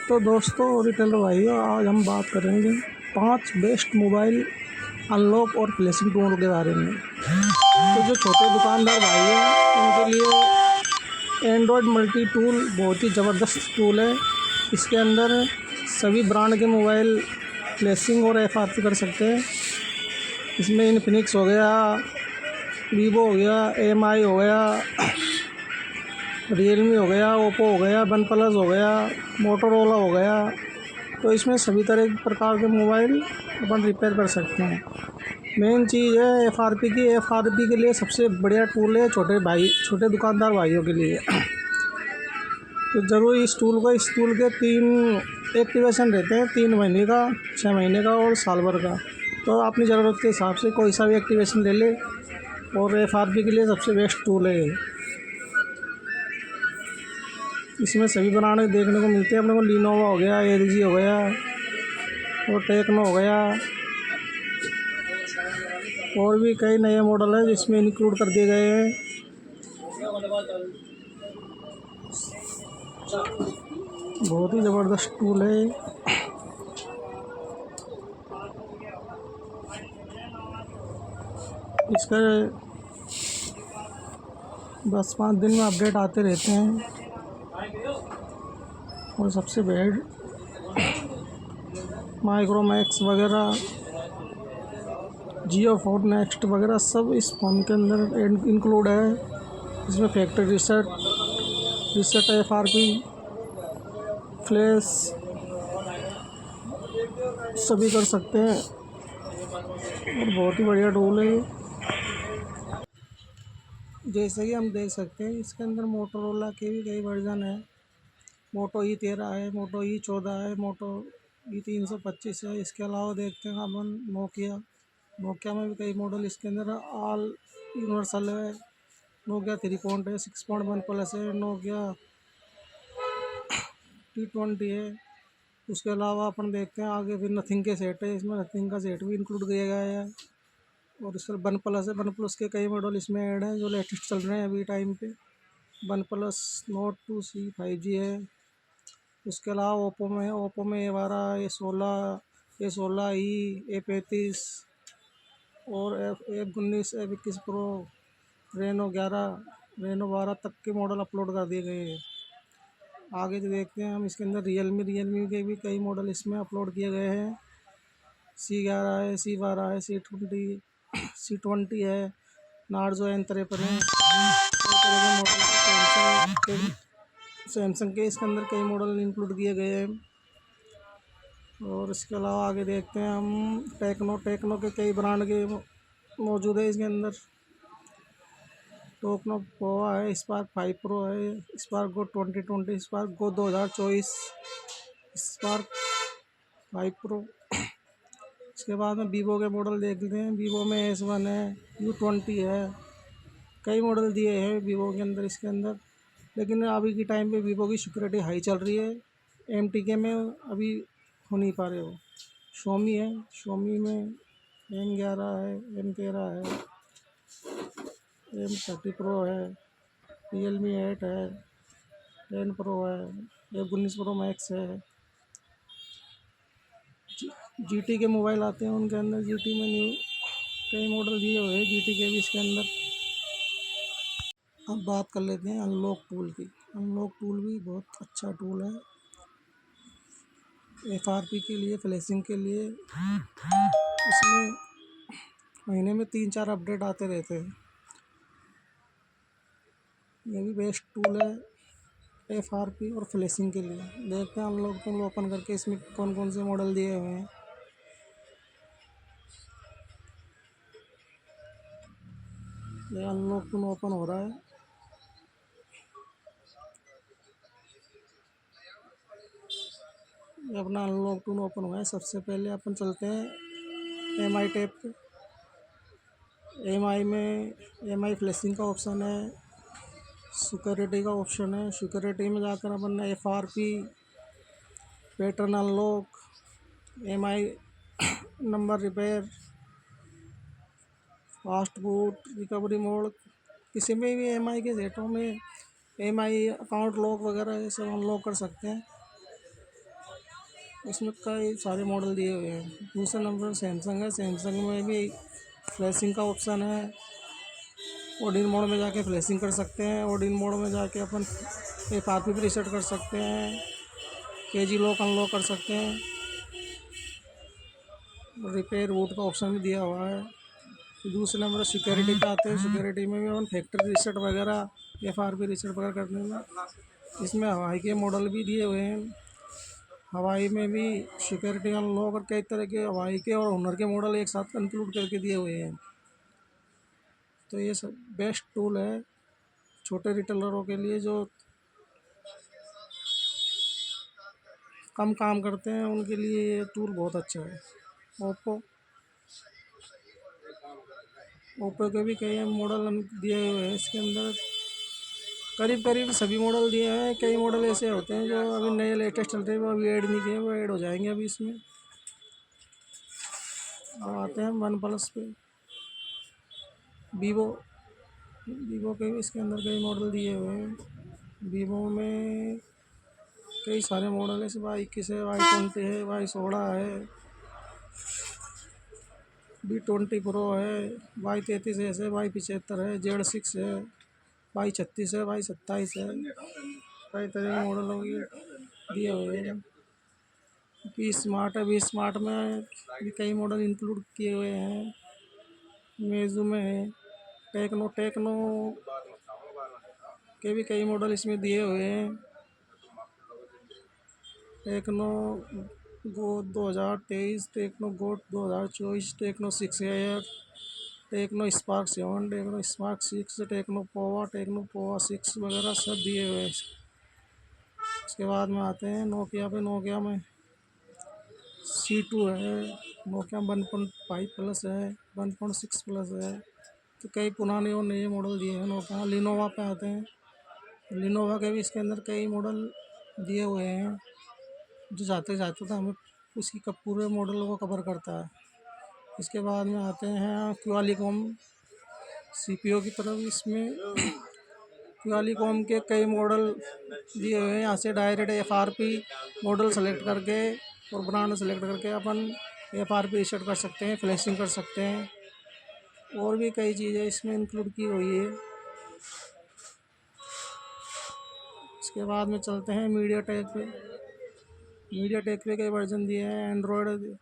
तो दोस्तों रिटेलर भाइयों, आज हम बात करेंगे 5 बेस्ट मोबाइल अनलॉक और फ्लैशिंग टूल के बारे में। तो जो छोटे दुकानदार भाई हैं उनके लिए एंड्रॉयड मल्टी टूल बहुत ही ज़बरदस्त टूल है। इसके अंदर सभी ब्रांड के मोबाइल फ्लैशिंग और एफआरपी कर सकते हैं। इसमें इनफिनिक्स हो गया, वीवो हो गया, एमआई हो गया, रियलमी हो गया, ओप्पो हो गया, वन प्लस हो गया, मोटोरोला हो गया। तो इसमें सभी तरह के प्रकार के मोबाइल अपन रिपेयर कर सकते हैं। मेन चीज़ है एफआरपी की। एफआरपी के लिए सबसे बढ़िया टूल है छोटे दुकानदार भाइयों के लिए। तो ज़रूर इस टूल के 3 एक्टिवेशन रहते हैं, 3 महीने का, 6 महीने का और साल भर का। तो अपनी ज़रूरत के हिसाब से कोई सा भी एक्टिवेशन ले ले, और एफआरपी के लिए सबसे बेस्ट टूल है। इसमें सभी ब्रांड देखने को मिलते हैं अपने को। लिनोवा हो गया, एलजी हो गया और टेक्नो हो गया, और भी कई नए मॉडल हैं जिसमें इंक्लूड कर दिए गए हैं। बहुत ही ज़बरदस्त टूल है। इसका 10-5 दिन में अपडेट आते रहते हैं। और सबसे बेस्ट माइक्रोमैक्स वगैरह, जियो फोन नेक्स्ट वगैरह सब इस फ़ोन के अंदर इंक्लूड है। इसमें फैक्ट्री रीसेट एफआरपी, फ्लैश सभी कर सकते हैं, और बहुत ही बढ़िया टूल है। जैसे कि हम देख सकते हैं इसके अंदर मोटोरोला के भी कई वर्जन है। मोटो E13 है, मोटो E14 है, मोटो E325 है। इसके अलावा देखते हैं अपन नोकिया में भी कई मॉडल इसके अंदर ऑल यूनिवर्सल है। नोकिया 3 पॉइंट है, 6.1 प्लस है, नोकिया T20 है। उसके अलावा अपन देखते हैं आगे फिर नथिंग के सेट है। इसमें नथिंग का सेट भी इंक्लूड किया गया है। और इसका वन प्लस है, वन प्लस के कई मॉडल इसमें ऐड हैं जो लेटेस्ट चल रहे हैं अभी टाइम पे। One plus note 2C 5G है। उसके अलावा ओप्पो में A12, A16e, A35 और F19, F21 pro, Reno 11, Reno 12 तक के मॉडल अपलोड कर दिए गए हैं। आगे जो देखते हैं हम इसके अंदर रियलमी के भी कई मॉडल इसमें अपलोड किए गए हैं। C11 है, C12 है, C20 है, नार्जो N53 है। सैमसंग के इसके अंदर कई मॉडल इंक्लूड किए गए हैं। और इसके अलावा आगे देखते हैं हम टेक्नो के कई ब्रांड के मौजूद है इसके अंदर। टेक्नो पोवा है, स्पार्क 5 प्रो है, Spark Go 2020, Spark Go 2024, spark 5 pro. इसके बाद में वीवो के मॉडल देख लेते हैं। वीवो में S1 है, U20 है, कई मॉडल दिए हैं वीवो के अंदर इसके अंदर। लेकिन अभी के टाइम पे वीवो की सिक्योरिटी हाई चल रही है। MTK में अभी हो नहीं पा रहे हो। शोमी में M11 है, M13 है, M30 प्रो है, रियलमी 8 है, 10 प्रो है, F19 प्रो मैक्स है। GT के मोबाइल आते हैं उनके अंदर GT में न्यू कई मॉडल दिए हुए हैं, GT के भी इसके अंदर। अब बात कर लेते हैं अनलॉक टूल की। अनलॉक टूल भी बहुत अच्छा टूल है एफआरपी के लिए, फ्लैशिंग के लिए। इसमें महीने में 3-4 अपडेट आते रहते हैं। ये भी बेस्ट टूल है एफआरपी और फ्लैशिंग के लिए। देखते हैं अनलॉक टूल ओपन करके इसमें कौन कौन से मॉडल दिए हुए हैं। ये अनलॉक टूल ओपन हो रहा है। ये अपना अनलॉक टूल ओपन हुआ है। सबसे पहले अपन चलते हैं MI टैब पे। MI फ्लैशिंग का ऑप्शन है, सिक्योरिटी का ऑप्शन है। सिक्योरिटी में जाकर अपन FRP, pattern unlock, MI number repair, fast boot, recovery mode, किसी में भी MI के सेटों में MI अकाउंट लॉक वगैरह ये सब अनलॉक कर सकते हैं। इसमें कई सारे मॉडल दिए हुए हैं। दूसरे नंबर पर सैमसंग है। सैमसंग में भी फ्लैशिंग का ऑप्शन है। ऑडिन मोड में जाके फ्लैशिंग कर सकते हैं। ऑडिन मोड में जाके अपन FRP भी रीसेट कर सकते हैं। केजी लॉक अनलॉक कर सकते हैं। रिपेयर रूट का ऑप्शन भी दिया हुआ है। दूसरे नंबर सिक्योरिटी पे आते हैं। सिक्योरिटी में भी अपन फैक्ट्री रीसेट वगैरह FRP रीसेट वगैरह करने में इसमें हवाई के मॉडल भी दिए हुए हैं। हवाई में भी सिक्योरिटी अनलॉक और कई तरह के हवाई के और हुनर के मॉडल एक साथ इंक्लूड करके दिए हुए हैं। तो ये सब बेस्ट टूल है छोटे रिटेलरों के लिए जो कम काम करते हैं, उनके लिए ये टूल बहुत अच्छा है। ओप्पो ओप्पो के भी कई मॉडल दिए हुए हैं। इसके अंदर करीब करीब सभी मॉडल दिए हैं। कई मॉडल ऐसे होते हैं जो अभी नए लेटेस्ट चल रहे हैं, वो अभी ऐड नहीं किए, वो ऐड हो जाएंगे अभी इसमें। अब आते हैं वन प्लस पे। वीवो वीवो के भी इसके अंदर कई मॉडल दिए हुए हैं। वीवो में कई सारे मॉडल है। Y21 है, Y20 है, Y16 है, V20 प्रो है, Y33 है, Y75 है, Z6 है, Y36 है, Y27 है। कई तरह के मॉडल होंगे दिए हुए हैं। वी स्मार्ट है। वी स्मार्ट में भी कई मॉडल इंक्लूड किए हुए हैं। मेजू में है। टेक्नो के भी कई मॉडल इसमें दिए हुए हैं। टेक्नो गो 2023, टेक्नो गोट 2024, Tecno 6 air, Tecno spark 7, Tecno spark 6, Tecno Pova, Tecno Pova 6 वगैरह सब दिए हुए हैं। इसके बाद में आते हैं नोकिया पे। नोकिया में C2 है, नोकिया 1.5 प्लस है, 1.6 प्लस है। तो कई पुराने और नए मॉडल दिए हैं नोकिया। लिनोवा पे आते हैं। लिनोवा के भी इसके अंदर कई मॉडल दिए हुए हैं जो जाते जाते तो हमें उसी का पूरे मॉडल को कवर करता है। इसके बाद में आते हैं क्वालिकॉम CPU की तरफ। इसमें क्वालिकॉम के कई मॉडल दिए हुए हैं। यहाँ से डायरेक्ट FRP मॉडल सेलेक्ट करके और ब्रांड सेलेक्ट करके अपन FRP रीसेट कर सकते हैं, फ्लैशिंग कर सकते हैं। और भी कई चीज़ें इसमें इंक्लूड की हुई है। इसके बाद में चलते हैं मीडिया टेक पे। मीडिया टेक पे कई वर्जन दिए हैं। एंड्रॉयड,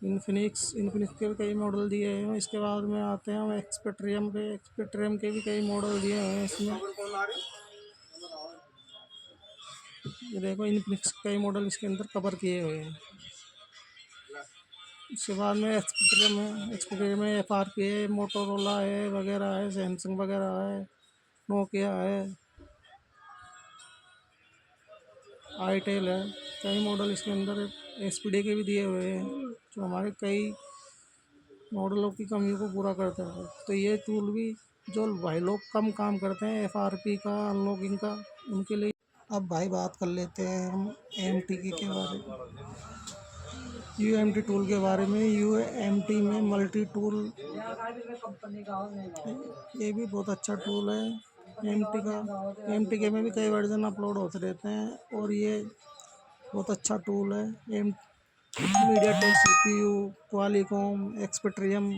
इन्फिनिक्स के भी कई मॉडल दिए हैं। इसके बाद में आते हैं हम एक्सपेक्ट्रियम पे। एक्सपेक्ट्रियम के भी कई मॉडल दिए हुए हैं इसमें। ये देखो इन्फिनिक्स के कई मॉडल इसके अंदर कवर किए हुए हैं। इसके बाद में एक्सपेक्ट्रियम में FRP है, मोटोरोला है वगैरह है, सैमसंग वगैरह है, नोकिया है, आईटेल है। कई मॉडल इसके अंदर SPD के भी दिए हुए हैं जो हमारे कई मॉडलों की कमियों को पूरा करता है। तो ये टूल भी जो भाई लोग कम काम करते हैं FRP का, अनलॉकिंग का, उनके लिए। अब भाई बात कर लेते हैं हम AMT के बारे में। UMT टूल के बारे में। UMT में मल्टी टूल, ये भी बहुत अच्छा टूल है AMT का। AMT के में भी कई वर्जन अपलोड होते रहते हैं और ये बहुत अच्छा टूल है। मीडियाटेक CPU, क्वालिकॉम, एक्सपेक्ट्रियम,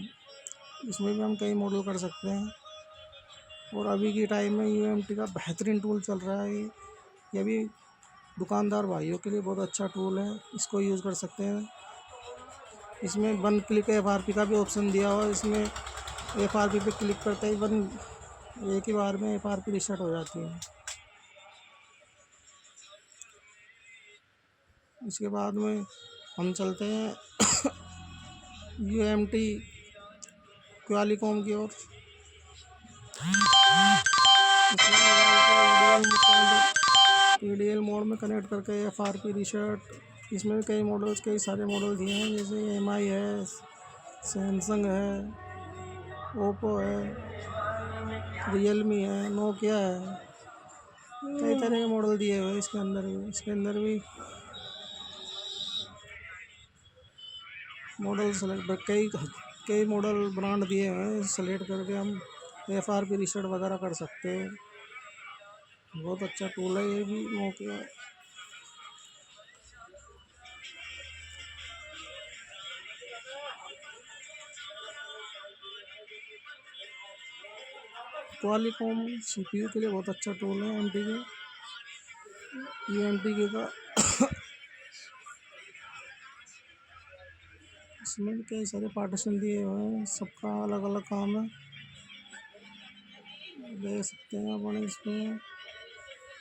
इसमें भी हम कई मॉडल कर सकते हैं। और अभी के टाइम में UMT का बेहतरीन टूल चल रहा है। ये भी दुकानदार भाइयों के लिए बहुत अच्छा टूल है, इसको यूज़ कर सकते हैं। इसमें 1 क्लिक FRP का भी ऑप्शन दिया हुआ है। इसमें FRP पे क्लिक करते ही एक ही बार में FRP रीसेट हो जाती है। इसके बाद में हम चलते हैं UMT क्वालिकॉम की ओर। PDL मोड में कनेक्ट करके FRP रीसेट। इसमें भी कई सारे मॉडल दिए हैं, जैसे MI है, सैमसंग है, ओप्पो है, रियलमी है, नोकिया है। कई तरह के मॉडल दिए हुए हैं इसके अंदर भी मॉडल सेलेक्ट कई मॉडल ब्रांड दिए हुए हैं। सेलेक्ट करके हम FRP रीसेट वगैरह कर सकते हैं। बहुत अच्छा टूल है ये भी नोकिया। क्वालिकॉम CPU के लिए बहुत अच्छा टूल है MTK। ये MTK का इसमें भी कई सारे पार्टीशन दिए हुए हैं, सबका अलग अलग काम है, देख सकते हैं अपन इसमें।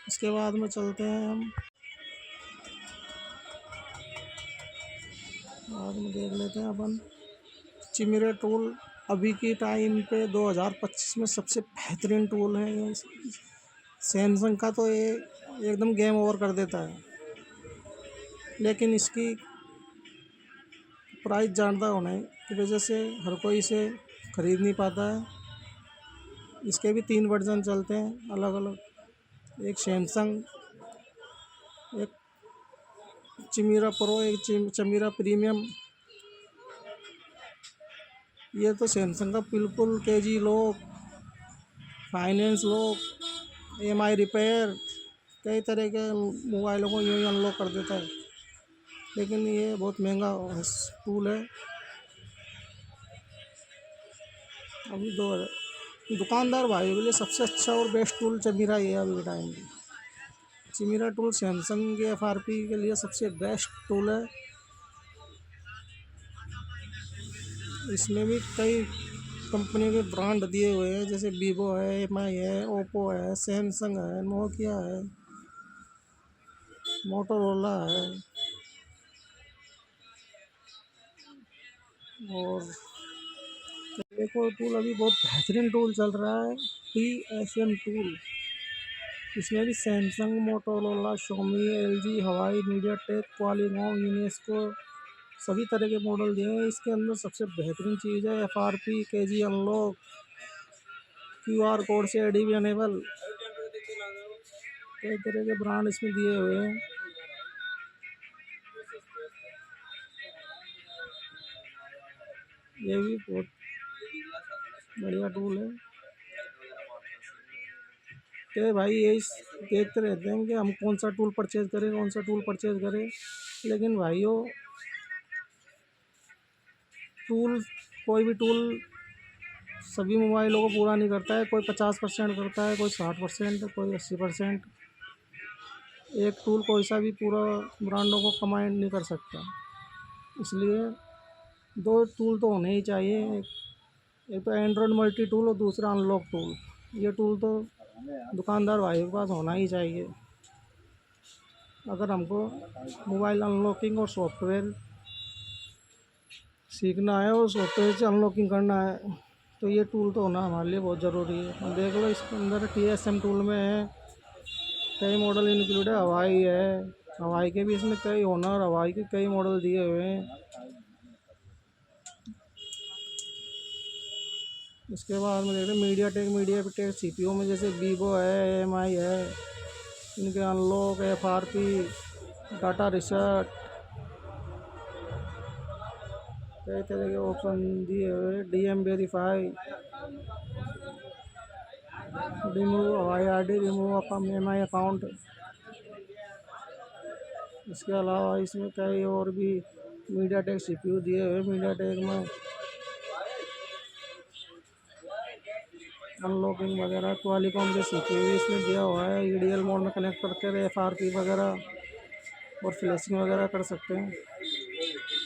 इसके बाद में चलते हैं हम, बाद में देख लेते हैं अपन चिमिरा टूल। अभी के टाइम पे 2025 में सबसे बेहतरीन टूल है ये। सैमसंग का तो ये एकदम गेम ओवर कर देता है, लेकिन इसकी प्राइस ज़्यादा होने की वजह से हर कोई इसे ख़रीद नहीं पाता है। इसके भी 3 वर्जन चलते हैं अलग अलग, एक सैमसंग, एक चिमिरा प्रो, एक चिमिरा प्रीमियम। ये तो सैमसंग का बिल्कुल KG lock, finance lock, EMI repair, कई तरह के मोबाइलों को यूँ ही अनलॉक कर देता है। लेकिन ये बहुत महंगा टूल है। अभी दुकानदार भाइयों के लिए सबसे अच्छा और बेस्ट टूल चिमिरा ये है अभी के टाइम में। चिमिरा टूल सैमसंग के FRP के लिए सबसे बेस्ट टूल है। इसमें भी कई कंपनी के ब्रांड दिए हुए हैं, जैसे वीवो है, MI है, ओप्पो है, सैमसंग है, नोकिया है, मोटोरोला है, और एक और टूल अभी बहुत बेहतरीन टूल चल रहा है, TSM टूल। इसमें भी सैमसंग, मोटोरोला, शोमी, LG, हवाई, मीडियाटेक, क्वालिकॉम, यूनेस्को सभी तरह के मॉडल दिए हैं। इसके अंदर सबसे बेहतरीन चीज़ है FRP, KG unlock, QR code से ADB अनेबल, कई तरह के ब्रांड इसमें दिए हुए हैं। ये भी बहुत बढ़िया टूल है। तो भाई यही देखते रहते हैं कि हम कौन सा टूल परचेज़ करें, कौन सा टूल परचेज़ करें। लेकिन भाइयों, टूल, कोई भी टूल सभी मोबाइलों को पूरा नहीं करता है। कोई 50% करता है, कोई 60%, कोई 80%। एक टूल कोई सा भी पूरा ब्रांडों को कमांड नहीं कर सकता। इसलिए 2 टूल तो होने ही चाहिए, एक तो एंड्रॉयड मल्टी टूल और दूसरा अनलॉक टूल। ये टूल तो दुकानदार भाइयों के पास होना ही चाहिए। अगर हमको मोबाइल अनलॉकिंग और सॉफ्टवेयर सीखना है और सॉफ्टवेयर से अनलॉकिंग करना है, तो ये टूल तो होना हमारे लिए बहुत ज़रूरी है। देख लो इसके अंदर TSM टूल में है, कई मॉडल इंक्लूड है। हवाई है, हवाई के भी इसमें कई ओनर, हवाई के कई मॉडल दिए हुए हैं। इसके बाद में देख रहे मीडियाटेक CPU में जैसे वीवो है, MI है, इनके अनलॉक, FRP, डाटा रिसेट, कई तरह के ऑप्शन दिए हुए। DM वेरीफाई, रिमूव हवाई ID, रिमूव MI अकाउंट। इसके अलावा इसमें कई और भी मीडियाटेक CPU दिए हुए। मीडियाटेक में अनलॉकिंग वगैरह, क्वालिकॉम के CPU भी इसमें दिया हुआ है। EDL मोड में कनेक्ट करके FRP वगैरह और फ्लैशिंग वगैरह कर सकते हैं।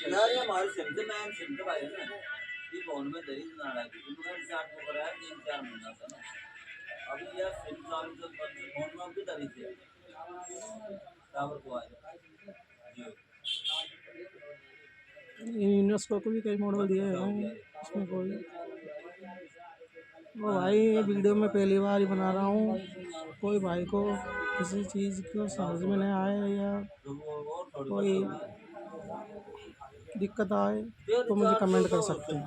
यार ये हमारे सिम से मैं सिम तो भाई ना ये फोन में दही ना रहा है तो मैं चार्ज कर रहा है 3-4 महीना था ना। अभी यार सिम चालू तो फोन में भी दही से टावर को आए जियो यूनेस्को को भी कई मॉडल दिए हैं इसमें कोई। वो भाई ये वीडियो में पहली बार ही बना रहा हूँ, कोई भाई को किसी चीज़ को समझ में नहीं आए या कोई दिक्कत आए तो मुझे कमेंट कर सकते हैं।